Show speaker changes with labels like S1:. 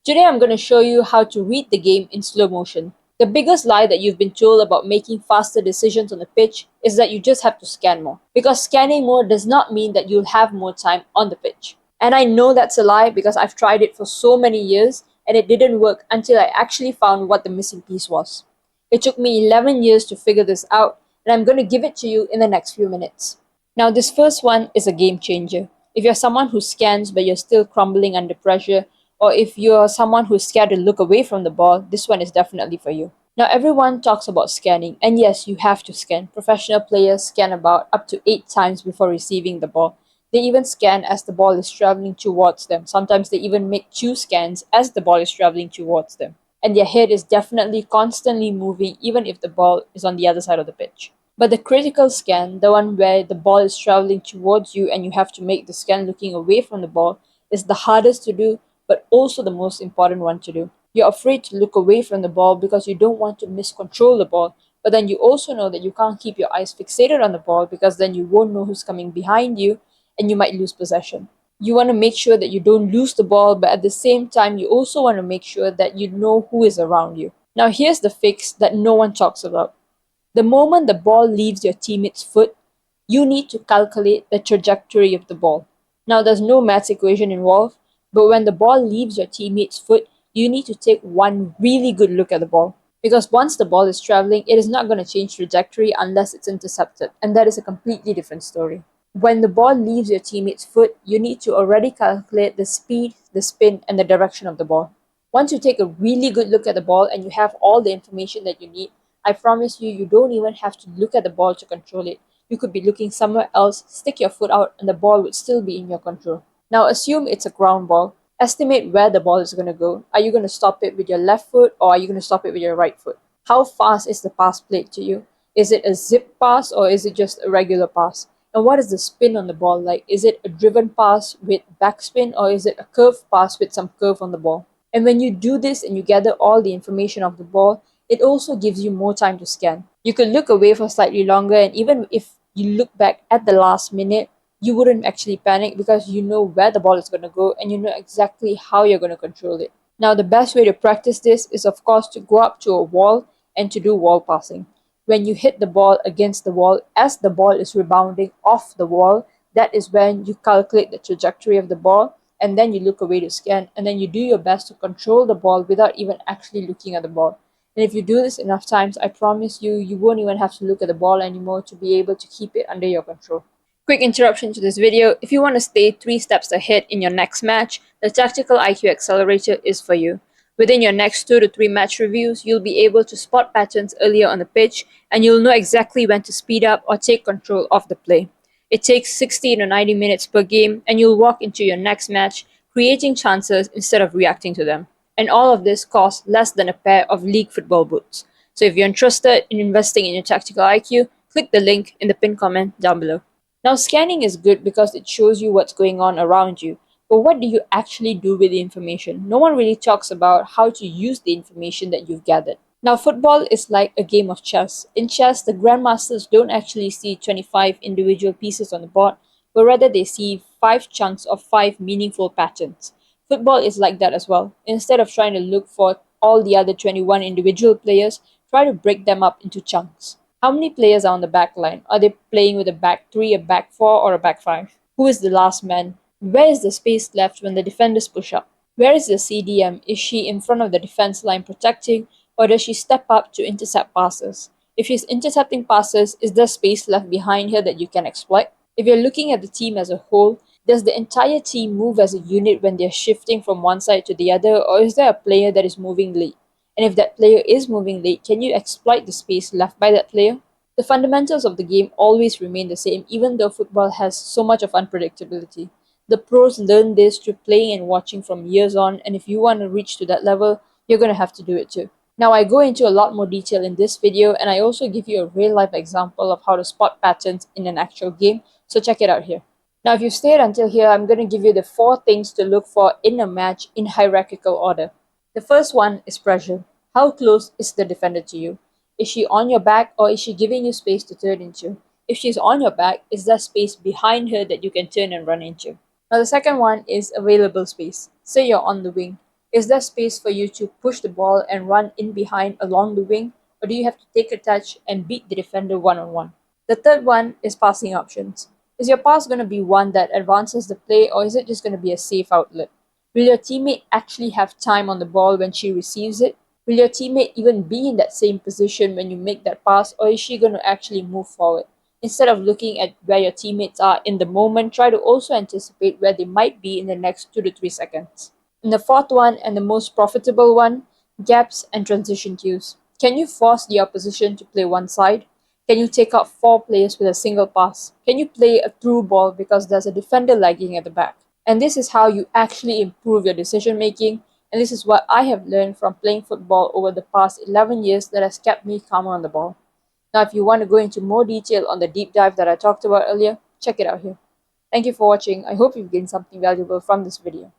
S1: Today I'm going to show you how to read the game in slow motion. The biggest lie that you've been told about making faster decisions on the pitch is that you just have to scan more. Because scanning more does not mean that you'll have more time on the pitch. And I know that's a lie because I've tried it for so many years and it didn't work until I actually found what the missing piece was. It took me 11 years to figure this out, and I'm going to give it to you in the next few minutes. Now, this first one is a game changer. If you're someone who scans but you're still crumbling under pressure, or if you're someone who's scared to look away from the ball, this one is definitely for you. Now, everyone talks about scanning, and yes, you have to scan. Professional players scan about up to 8 times before receiving the ball. They even scan as the ball is traveling towards them. Sometimes they even make 2 scans as the ball is traveling towards them. And their head is definitely constantly moving, even if the ball is on the other side of the pitch. But the critical scan, the one where the ball is traveling towards you and you have to make the scan looking away from the ball, is the hardest to do, but also the most important one to do. You're afraid to look away from the ball because you don't want to miscontrol the ball, but then you also know that you can't keep your eyes fixated on the ball because then you won't know who's coming behind you and you might lose possession. You want to make sure that you don't lose the ball, but at the same time, you also want to make sure that you know who is around you. Now, here's the fix that no one talks about. The moment the ball leaves your teammate's foot, you need to calculate the trajectory of the ball. Now, there's no maths equation involved, but when the ball leaves your teammate's foot, you need to take one really good look at the ball. Because once the ball is traveling, it is not going to change trajectory unless it's intercepted, and that is a completely different story. When the ball leaves your teammate's foot, you need to already calculate the speed, the spin, and the direction of the ball. Once you take a really good look at the ball and you have all the information that you need, I promise you, you don't even have to look at the ball to control it. You could be looking somewhere else, stick your foot out, and the ball would still be in your control. Now, assume it's a ground ball. Estimate where the ball is going to go. Are you going to stop it with your left foot or are you going to stop it with your right foot? How fast is the pass played to you? Is it a zip pass or is it just a regular pass? And what is the spin on the ball like? Is it a driven pass with backspin or is it a curved pass with some curve on the ball? And when you do this and you gather all the information of the ball, it also gives you more time to scan. You could look away for slightly longer, and even if you look back at the last minute, you wouldn't actually panic because you know where the ball is going to go and you know exactly how you're going to control it. Now, the best way to practice this is, of course, to go up to a wall and to do wall passing. When you hit the ball against the wall, as the ball is rebounding off the wall, that is when you calculate the trajectory of the ball and then you look away to scan and then you do your best to control the ball without even actually looking at the ball. And if you do this enough times, I promise you, you won't even have to look at the ball anymore to be able to keep it under your control. Quick interruption to this video. If you want to stay 3 steps ahead in your next match, the Tactical IQ Accelerator is for you. Within your next 2 to 3 match reviews, you'll be able to spot patterns earlier on the pitch and you'll know exactly when to speed up or take control of the play. It takes 60 to 90 minutes per game and you'll walk into your next match creating chances instead of reacting to them. And all of this costs less than a pair of league football boots. So if you're interested in investing in your tactical IQ, click the link in the pinned comment down below. Now, scanning is good because it shows you what's going on around you. But what do you actually do with the information? No one really talks about how to use the information that you've gathered. Now, football is like a game of chess. In chess, the grandmasters don't actually see 25 individual pieces on the board, but rather they see 5 chunks of 5 meaningful patterns. Football is like that as well. Instead of trying to look for all the other 21 individual players, try to break them up into chunks. How many players are on the back line? Are they playing with a back 3, a back 4, or a back 5? Who is the last man? Where is the space left when the defenders push up? Where is the CDM? Is she in front of the defense line protecting, or does she step up to intercept passes? If she's intercepting passes, is there space left behind her that you can exploit? If you're looking at the team as a whole, does the entire team move as a unit when they're shifting from one side to the other, or is there a player that is moving late? And if that player is moving late, can you exploit the space left by that player? The fundamentals of the game always remain the same, even though football has so much of unpredictability. The pros learn this through playing and watching from years on, and if you want to reach to that level, you're going to have to do it too. Now, I go into a lot more detail in this video, and I also give you a real life example of how to spot patterns in an actual game, so check it out here. Now, if you stayed until here, I'm going to give you the 4 things to look for in a match in hierarchical order. The first one is pressure. How close is the defender to you? Is she on your back or is she giving you space to turn into? If she's on your back, is there space behind her that you can turn and run into? Now, the second one is available space. Say you're on the wing. Is there space for you to push the ball and run in behind along the wing, or do you have to take a touch and beat the defender one on one? The third one is passing options. Is your pass going to be one that advances the play, or is it just going to be a safe outlet? Will your teammate actually have time on the ball when she receives it? Will your teammate even be in that same position when you make that pass, or is she going to actually move forward? Instead of looking at where your teammates are in the moment, try to also anticipate where they might be in the next 2 to 3 seconds. And the fourth one, and the most profitable one, gaps and transition cues. Can you force the opposition to play one side? Can you take out four players with a single pass? Can you play a through ball because there's a defender lagging at the back? And this is how you actually improve your decision making. And this is what I have learned from playing football over the past 11 years that has kept me calmer on the ball. Now, if you want to go into more detail on the deep dive that I talked about earlier, check it out here. Thank you for watching. I hope you've gained something valuable from this video.